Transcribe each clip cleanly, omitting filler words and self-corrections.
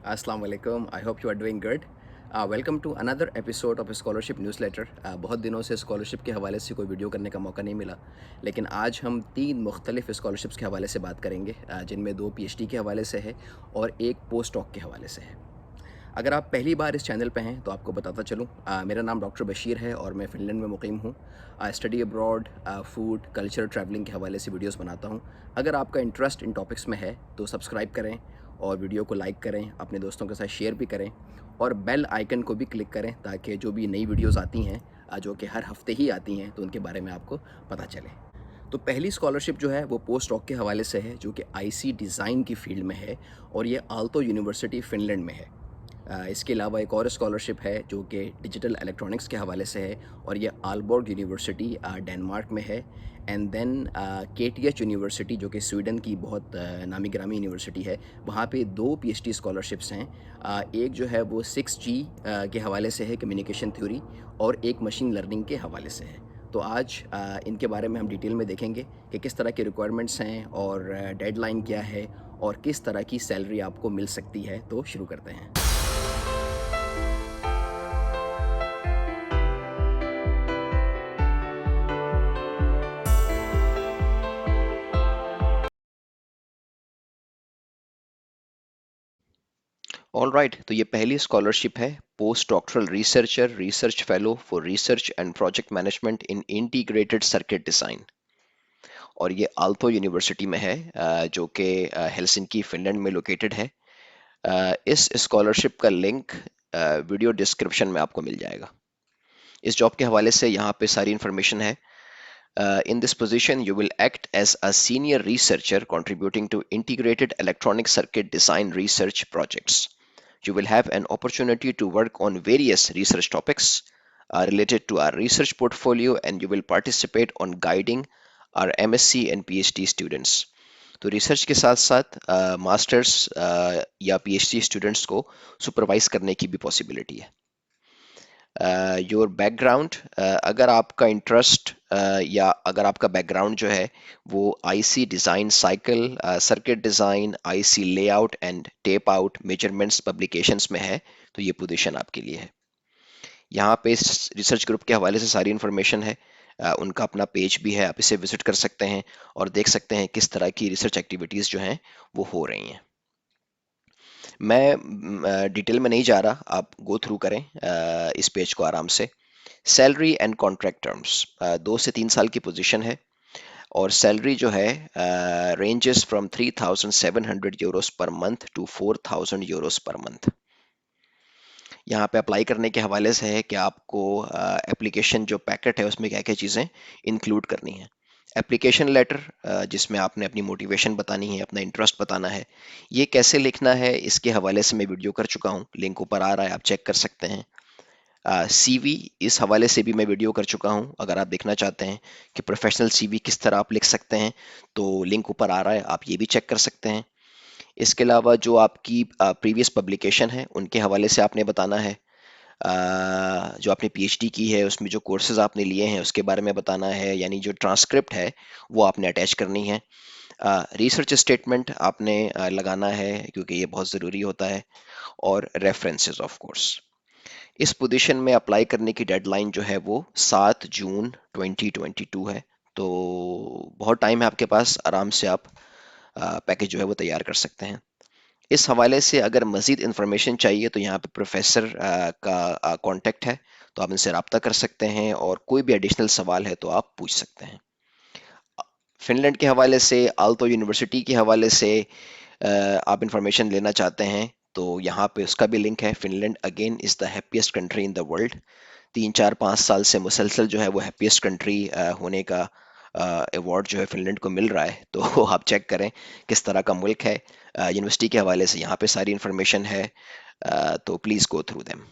Assalamu alaikum. I hope you are doing good. Welcome to another episode of scholarship newsletter. बहुत दिनों से scholarship के हवाले से कोई वीडियो करने का मौका नहीं मिला, लेकिन आज हम 3 मुख्तलिफ स्कॉलरशिप्स के हवाले से बात करेंगे, जिनमें 2 पीएचडी के हवाले से है और एक पोस्ट डॉक के हवाले से है। अगर आप पहली बार इस चैनल पे हैं तो आपको बताता चलूँ, मेरा नाम डॉक्टर बशीर है और मैं फ़िनलैंड में मुकीम हूँ। Study abroad, food, culture, travelling के हवाले से वीडियोस बनाता हूँ। अगर आपका इंटरेस्ट इन टॉपिक्स में है तो सब्सक्राइब करें और वीडियो को लाइक करें, अपने दोस्तों के साथ शेयर भी करें और बेल आइकन को भी क्लिक करें ताकि जो भी नई वीडियोस आती हैं, जो कि हर हफ्ते ही आती हैं, तो उनके बारे में आपको पता चले। तो पहली स्कॉलरशिप जो है वो पोस्ट डॉक के हवाले से है, जो कि आईसी डिज़ाइन की फ़ील्ड में है और ये आल्तो यूनिवर्सिटी फ़िनलैंड में है। इसके अलावा एक और स्कॉलरशिप है जो कि डिजिटल इलेक्ट्रॉनिक्स के हवाले से है और ये आलबोर्ग यूनिवर्सिटी डेनमार्क में है। एंड देन केटीएच यूनिवर्सिटी जो कि स्वीडन की बहुत नामी गिरामी यूनिवर्सिटी है, वहाँ पे 2 पीएचडी स्कॉलरशिप्स हैं। एक जो है वो 6G के हवाले से है, कम्युनिकेशन थ्योरी, और एक मशीन लर्निंग के हवाले से है। तो आज इनके बारे में हम डिटेल में देखेंगे कि किस तरह के रिक्वायरमेंट्स हैं और डेडलाइन क्या है और किस तरह की सैलरी आपको मिल सकती है। तो शुरू करते हैं। ऑल राइट, तो ये पहली स्कॉलरशिप है, post doctoral researcher research fellow for research and project management in integrated circuit design. और ये आल्तो यूनिवर्सिटी में है, जो कि हेलसिंकी फिनलैंड में लोकेटेड है। इस स्कॉलरशिप का लिंक वीडियो डिस्क्रिप्शन में आपको मिल जाएगा। इस जॉब के हवाले से यहाँ पे सारी इन्फॉर्मेशन है। In this position, you will act as a senior researcher contributing to integrated electronic circuit design research projects. You will have an opportunity to work on various research topics related to our research portfolio, and you will participate on guiding our MSc and PhD students. तो research के साथ साथ masters या PhD students को supervise करने की भी possibility है। योर बैकग्राउंड, अगर आपका इंटरेस्ट या अगर आपका बैकग्राउंड जो है वो IC design cycle, circuit design, IC layout and tape out measurements publications में है, तो ये पोजीशन आपके लिए है। यहाँ पे इस रिसर्च ग्रुप के हवाले से सारी इन्फॉर्मेशन है। उनका अपना पेज भी है, आप इसे विजिट कर सकते हैं और देख सकते हैं किस तरह की रिसर्च एक्टिविटीज़ जो हैं वो हो रही हैं। मैं डिटेल में नहीं जा रहा, आप गो थ्रू करें इस पेज को आराम से। सैलरी एंड कॉन्ट्रैक्ट टर्म्स, 2 से 3 साल की पोजीशन है और सैलरी जो है ranges from 3,700 euros per month to 4,000 euros per month. यहाँ पे अप्लाई करने के हवाले से है कि आपको एप्लीकेशन जो पैकेट है उसमें क्या क्या चीज़ें इंक्लूड करनी है। एप्लीकेशन लेटर, जिसमें आपने अपनी मोटिवेशन बतानी है, अपना इंटरेस्ट बताना है। ये कैसे लिखना है इसके हवाले से मैं वीडियो कर चुका हूँ, लिंक ऊपर आ रहा है, आप चेक कर सकते हैं। सीवी, इस हवाले से भी मैं वीडियो कर चुका हूं। अगर आप देखना चाहते हैं कि प्रोफेशनल सीवी किस तरह आप लिख सकते हैं तो लिंक ऊपर आ रहा है, आप ये भी चेक कर सकते हैं। इसके अलावा जो आपकी प्रीवियस पब्लिकेशन है उनके हवाले से आपने बताना है। जो आपने पीएचडी की है उसमें जो कोर्सेज आपने लिए हैं उसके बारे में बताना है, यानी जो ट्रांसक्रिप्ट है वो आपने अटैच करनी है। रिसर्च स्टेटमेंट आपने लगाना है क्योंकि ये बहुत ज़रूरी होता है, और रेफरेंसेस ऑफ कोर्स। इस पोजीशन में अप्लाई करने की डेडलाइन जो है वो 7 जून 2022 है। तो बहुत टाइम है आपके पास, आराम से आप पैकेज जो है वो तैयार कर सकते हैं। इस हवाले से अगर मज़ीद इन्फॉर्मेशन चाहिए तो यहाँ पे प्रोफेसर का कांटेक्ट है, तो आप इनसे रब्ता कर सकते हैं और कोई भी एडिशनल सवाल है तो आप पूछ सकते हैं। फिनलैंड के हवाले से, आल्तो यूनिवर्सिटी के हवाले से आप इंफॉर्मेशन लेना चाहते हैं तो यहाँ पे उसका भी लिंक है। Finland again is the happiest country in the world. 3 4 5 साल से मुसलसल जो है वो हैप्पीएस्ट कंट्री होने का अवार्ड जो है फिनलैंड को मिल रहा है। तो आप चेक करें किस तरह का मुल्क है। यूनिवर्सिटी के हवाले से यहाँ पे सारी इन्फॉर्मेशन है, तो please go through them.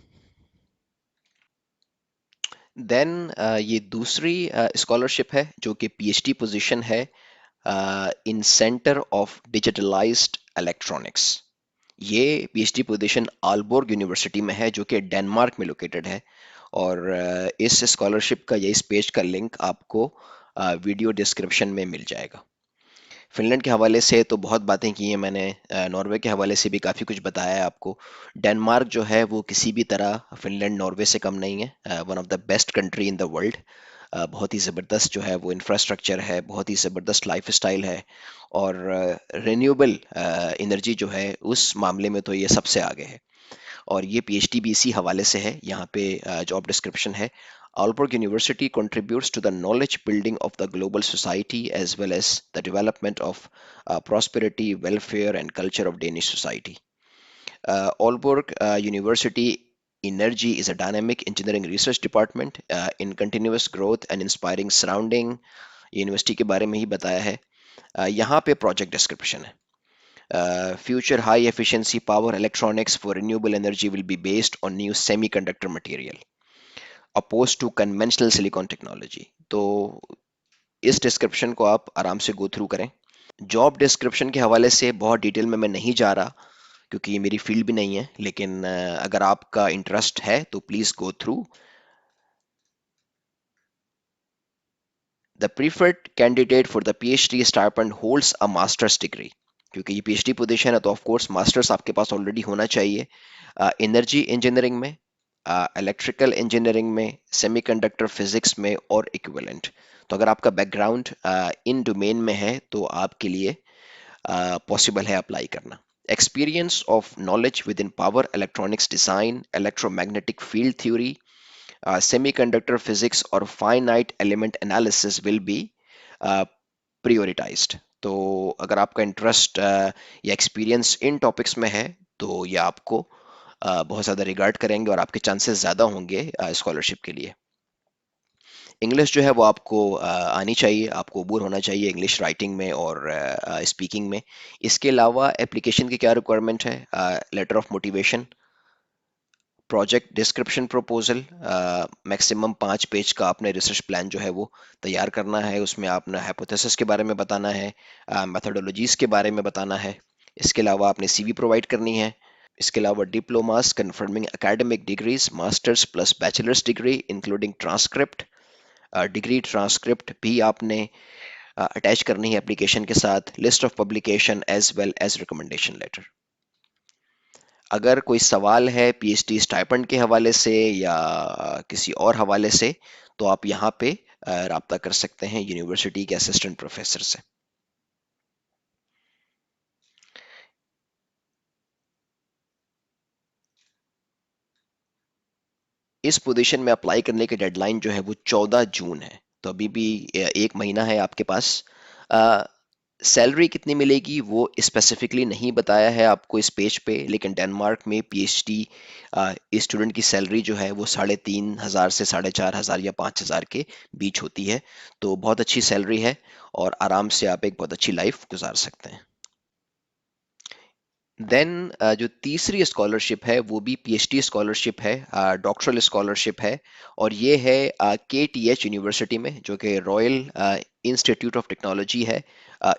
Then ये दूसरी स्कॉलरशिप है जो कि पीएचडी पोजीशन है in centre of digitalised electronics. ये पीएचडी पोजीशन आलबोर्ग यूनिवर्सिटी में है जो कि डेनमार्क में लोकेटेड है। और इस स्कॉलरशिप का या इस पेज का लिंक आपको वीडियो डिस्क्रिप्शन में मिल जाएगा। फिनलैंड के हवाले से तो बहुत बातें की हैं मैंने, नॉर्वे के हवाले से भी काफ़ी कुछ बताया है आपको। डेनमार्क जो है वो किसी भी तरह फिनलैंड नॉर्वे से कम नहीं है, one of the best country in the world. बहुत ही ज़बरदस्त जो है वो इंफ्रास्ट्रक्चर है, बहुत ही ज़बरदस्त लाइफ स्टाइल है, और रिन्यूएबल एनर्जी जो है उस मामले में तो ये सबसे आगे है। और ये पीएचडी भी इसी हवाले से है, यहाँ पे जॉब डिस्क्रिप्शन है। Aalborg University contributes to the knowledge building of the global society as well as the development of prosperity, welfare, and culture of Danish society. Aalborg University Energy is a dynamic engineering research department in continuous growth and inspiring surrounding. University के बारे में ही बताया है। यहाँ पे project description है। Future high efficiency power electronics for renewable energy will be based on new semiconductor material opposed to conventional silicon technology. तो इस डिस्क्रिप्शन को आप आराम से गो थ्रू करें। जॉब डिस्क्रिप्शन के हवाले से बहुत डिटेल में मैं नहीं जा रहा क्योंकि ये मेरी फील्ड भी नहीं है, लेकिन अगर आपका इंटरेस्ट है तो please go through. The preferred candidate for the PhD stipend holds a masters degree. क्योंकि ये पीएचडी पोजीशन है तो ऑफ कोर्स मास्टर्स आपके पास ऑलरेडी होना चाहिए एनर्जी इंजीनियरिंग में, इलेक्ट्रिकल इंजीनियरिंग में, सेमीकंडक्टर फिजिक्स में और इक्विवेलेंट। तो अगर आपका बैकग्राउंड इन डोमेन में है तो आपके लिए पॉसिबल है अप्लाई करना। Experience of knowledge with in power electronics design, electromagnetic field theory, semiconductor physics और finite element analysis will be prioritized। तो अगर आपका इंटरेस्ट या एक्सपीरियंस इन टॉपिक्स में है तो ये आपको बहुत ज़्यादा रिगार्ड करेंगे और आपके चांसेस ज़्यादा होंगे स्कॉलरशिप के लिए। इंग्लिश जो है वो आपको आनी चाहिए, आपको अबूर होना चाहिए इंग्लिश राइटिंग में और स्पीकिंग में। इसके अलावा एप्लीकेशन की क्या रिक्वायरमेंट है? Letter of motivation, project description proposal, maximum 5 page का आपने रिसर्च प्लान जो है वो तैयार करना है। उसमें आपने हाइपोथेसिस के बारे में बताना है, मेथोडोलॉजीज के बारे में बताना है। इसके अलावा आपने सीवी प्रोवाइड करनी है। इसके अलावा diplomas conforming academic degrees, masters plus bachelors degree including transcript, degree transcript भी आपने अटैच करनी है एप्लीकेशन के साथ, list of publication as well as recommendation letter. अगर कोई सवाल है पीएचडी स्टाइपेंड के हवाले से या किसी और हवाले से तो आप यहाँ पे राब्ता कर सकते हैं यूनिवर्सिटी के असिस्टेंट प्रोफेसर से। इस पोजीशन में अप्लाई करने की डेडलाइन जो है वो 14 जून है, तो अभी भी 1 महीना है आपके पास। सैलरी कितनी मिलेगी वो स्पेसिफिकली नहीं बताया है आपको इस पेज पे, लेकिन डेनमार्क में पीएचडी स्टूडेंट की सैलरी जो है वो 3,500 से 4,500 या 5,000 के बीच होती है। तो बहुत अच्छी सैलरी है और आराम से आप एक बहुत अच्छी लाइफ गुजार सकते हैं। देन जो तीसरी स्कॉलरशिप है वो भी पीएचडी स्कॉलरशिप है, डॉक्टरल स्कॉलरशिप है, और ये है केटीएच यूनिवर्सिटी में जो कि रॉयल इंस्टीट्यूट ऑफ टेक्नोलॉजी है,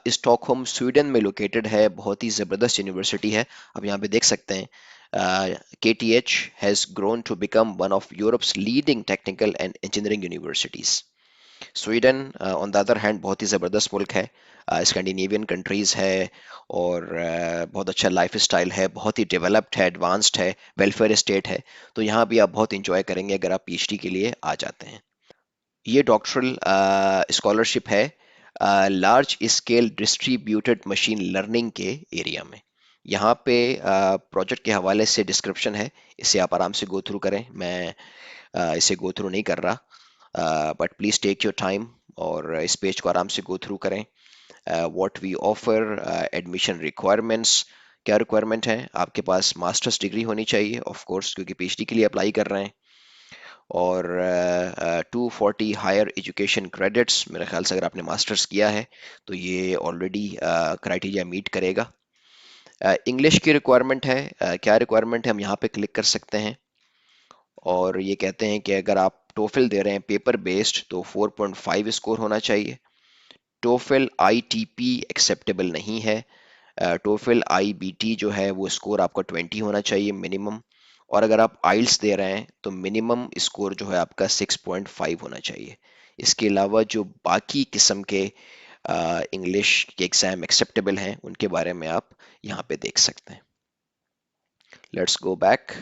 स्टॉकहोम स्वीडन में लोकेटेड है। बहुत ही ज़बरदस्त यूनिवर्सिटी है। आप यहाँ पे देख सकते हैं KTH has grown to become one of Europe's leading technical and engineering universities. Sweden on the other hand बहुत ही ज़बरदस्त मुल्क है, स्कैंडिनेवियन कंट्रीज़ है, और बहुत अच्छा लाइफ स्टाइल है, बहुत ही डेवलप्ड है, एडवांस्ड है, वेलफेयर स्टेट है। तो यहाँ भी आप बहुत इंजॉय करेंगे अगर आप पीएचडी के लिए आ जाते हैं। ये डॉक्टरल स्कॉलरशिप है large scale distributed machine learning के एरिया में। यहाँ पे प्रोजेक्ट के हवाले से डिस्क्रिप्शन है, इसे आप आराम से गो थ्रू करें। मैं इसे गो थ्रू नहीं कर रहा, but please take your time और इस पेज को आराम से गो थ्रू करें। What we offer, admission requirements, क्या रिक्वायरमेंट है? आपके पास मास्टर्स डिग्री होनी चाहिए ऑफ कोर्स, क्योंकि पीएचडी के लिए अप्लाई कर रहे हैं, और 240 हायर एजुकेशन क्रेडिट्स। मेरे ख्याल से अगर आपने मास्टर्स किया है तो ये ऑलरेडी क्राइटेरिया मीट करेगा। इंग्लिश की रिक्वायरमेंट है, क्या रिक्वायरमेंट है हम यहाँ पे क्लिक कर सकते हैं, और ये कहते हैं कि अगर आप टोफिल दे रहे हैं पेपर बेस्ड तो 4.5 स्कोर होना चाहिए। टोफिल आईटीपी एक्सेप्टेबल नहीं है। टोफिल आईबीटी जो है वो स्कोर आपका 20 होना चाहिए मिनिमम, और अगर आप आइल्स दे रहे हैं तो मिनिमम स्कोर जो है आपका 6.5 होना चाहिए। इसके अलावा जो बाकी किस्म के इंग्लिश के एग्ज़ाम एक्सेप्टेबल हैं उनके बारे में आप यहाँ पे देख सकते हैं। Let's go back.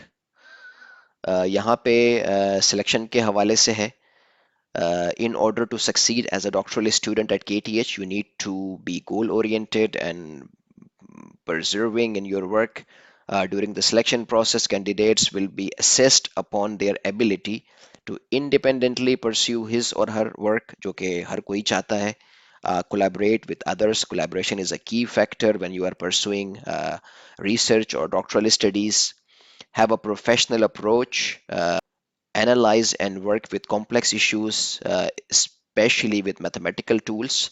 यहाँ पे सिलेक्शन के हवाले से है, in order to succeed as a doctoral student at KTH, you need to be goal oriented and persevering in your work. During the selection process, candidates will be assessed upon their ability to independently pursue his or her work, जो कि हर कोई चाहता है. Collaborate with others. Collaboration is a key factor when you are pursuing research or doctoral studies. Have a professional approach. Analyze and work with complex issues, especially with mathematical tools.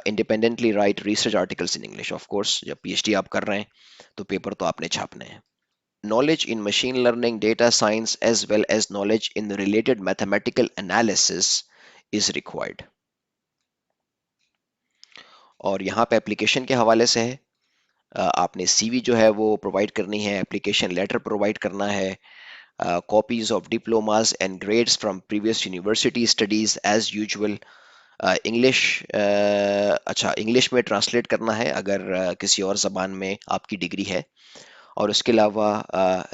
Independently write research articles in English. Of course, जब PhD आप कर रहे हैं तो paper तो आपने छापने हैं. Knowledge in machine learning, data science, as well as knowledge in related mathematical analysis is required. और यहाँ पे एप्लीकेशन के हवाले से है, आपने CV जो है वो प्रोवाइड करनी है, एप्लीकेशन लेटर प्रोवाइड करना है, copies of diplomas and grades from previous university studies as usual. English अच्छा इंग्लिश में ट्रांसलेट करना है अगर किसी और ज़बान में आपकी डिग्री है, और उसके अलावा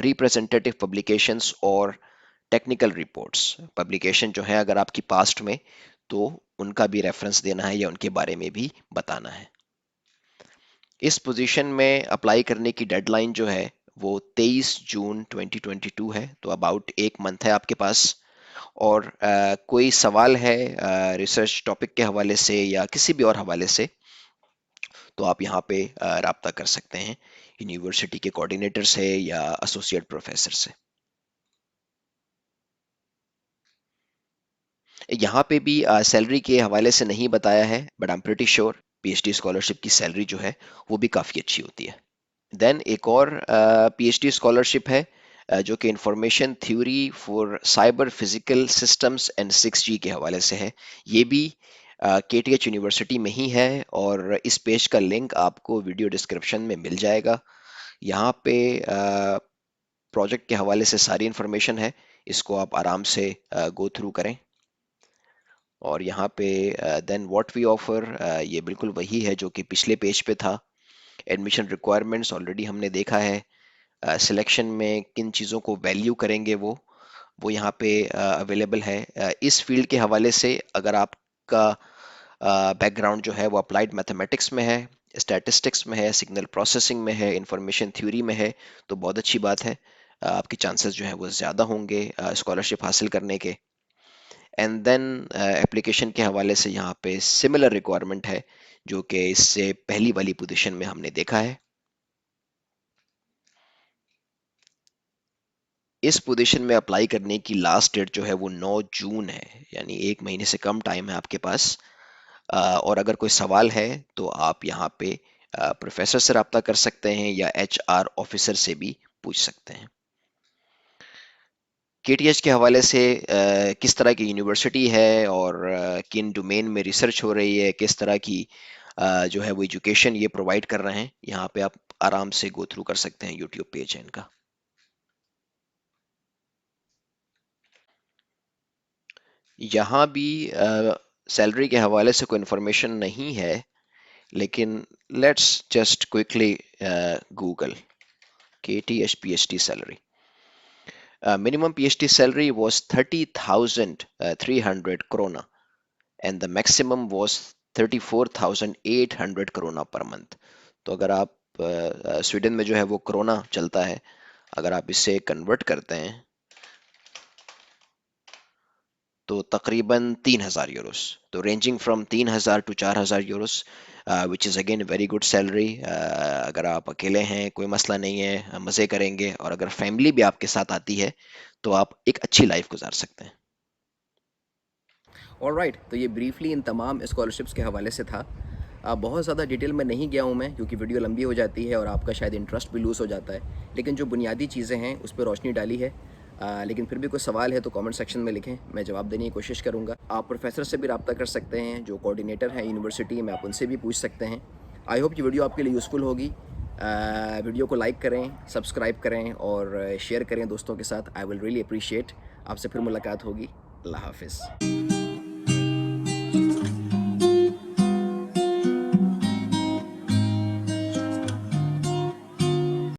रिप्रेजेंटेटिव पब्लिकेशंस और टेक्निकल रिपोर्ट्स पब्लिकेशन जो है अगर आपकी पास्ट में, तो उनका भी रेफरेंस देना है या उनके बारे में भी बताना है. इस पोजीशन में अप्लाई करने की डेडलाइन जो है वो 23 जून 2022 है, तो अबाउट एक मंथ है आपके पास. और कोई सवाल है रिसर्च टॉपिक के हवाले से या किसी भी और हवाले से, तो आप यहाँ पे राब्ता कर सकते हैं यूनिवर्सिटी के कोऑर्डिनेटर से या एसोसिएट प्रोफेसर से. यहाँ पे भी सैलरी के हवाले से नहीं बताया है, but I am pretty sure PhD scholarship की सैलरी जो है वो भी काफ़ी अच्छी होती है. देन एक और पीएचडी स्कॉलरशिप है जो कि information theory for cyber physical systems and 6G के हवाले से है. ये भी KTH यूनिवर्सिटी में ही है और इस पेज का लिंक आपको वीडियो डिस्क्रिप्शन में मिल जाएगा. यहाँ पे प्रोजेक्ट के हवाले से सारी इंफॉर्मेशन है, इसको आप आराम से गो थ्रू करें. और यहाँ पे देन व्हाट वी ऑफर, ये बिल्कुल वही है जो कि पिछले पेज पे था. एडमिशन रिक्वायरमेंट्स ऑलरेडी हमने देखा है. सिलेक्शन में किन चीज़ों को वैल्यू करेंगे वो यहाँ पे अवेलेबल है. इस फील्ड के हवाले से अगर आपका बैकग्राउंड जो है वो अप्लाइड मैथमेटिक्स में है, स्टैटिस्टिक्स में है, सिग्नल प्रोसेसिंग में है, इंफॉर्मेशन थ्योरी में है, तो बहुत अच्छी बात है. आपके चांसेस जो है वो ज़्यादा होंगे स्कॉलरशिप हासिल करने के. एंड देन एप्लीकेशन के हवाले से यहाँ पे सिमिलर रिक्वायरमेंट है जो कि इससे पहली वाली पोजीशन में हमने देखा है. इस पोजीशन में अप्लाई करने की लास्ट डेट जो है वो 9 जून है, यानी एक महीने से कम टाइम है आपके पास. और अगर कोई सवाल है तो आप यहाँ पे प्रोफेसर से रब्ता कर सकते हैं या HR ऑफिसर से भी पूछ सकते हैं. KTH के हवाले से किस तरह की यूनिवर्सिटी है और किन डोमेन में रिसर्च हो रही है, किस तरह की जो है वो एजुकेशन ये प्रोवाइड कर रहे हैं, यहाँ पे आप आराम से गो थ्रू कर सकते हैं. यूट्यूब पेज है इनका. यहाँ भी सैलरी के हवाले से कोई इन्फॉर्मेशन नहीं है, लेकिन let's just quickly Google KTH PhD salary. Minimum PhD salary was 30,300 krona and the maximum was 34,800 krona per month. तो अगर आप स्वीडन में जो है वो क्रोना चलता है, अगर आप इसे कन्वर्ट करते हैं तो तकरीबन 3,000 यूरोस, तो ranging from 3,000 to 4,000 euros, which is again very good salary. अगर आप अकेले हैं कोई मसला नहीं है, मज़े करेंगे, और अगर फैमिली भी आपके साथ आती है तो आप एक अच्छी लाइफ गुजार सकते हैं. ऑलराइट, तो ये ब्रीफली इन तमाम स्कॉलरशिप्स के हवाले से था. बहुत ज़्यादा डिटेल में नहीं गया हूँ मैं, क्योंकि वीडियो लंबी हो जाती है और आपका शायद इंटरेस्ट भी लूज़ हो जाता है. लेकिन जो बुनियादी चीज़ें हैं उस पर रोशनी डाली है. लेकिन फिर भी कोई सवाल है तो कमेंट सेक्शन में लिखें, मैं जवाब देने की कोशिश करूँगा. आप प्रोफेसर से भी रब्ता कर सकते हैं जो कोऑर्डिनेटर हैं यूनिवर्सिटी में, आप उनसे भी पूछ सकते हैं. आई होप ये वीडियो आपके लिए यूज़फुल होगी. वीडियो को लाइक करें, सब्सक्राइब करें और शेयर करें दोस्तों के साथ. I will really appreciate. आपसे फिर मुलाकात होगी. अल्लाह हाफिज़.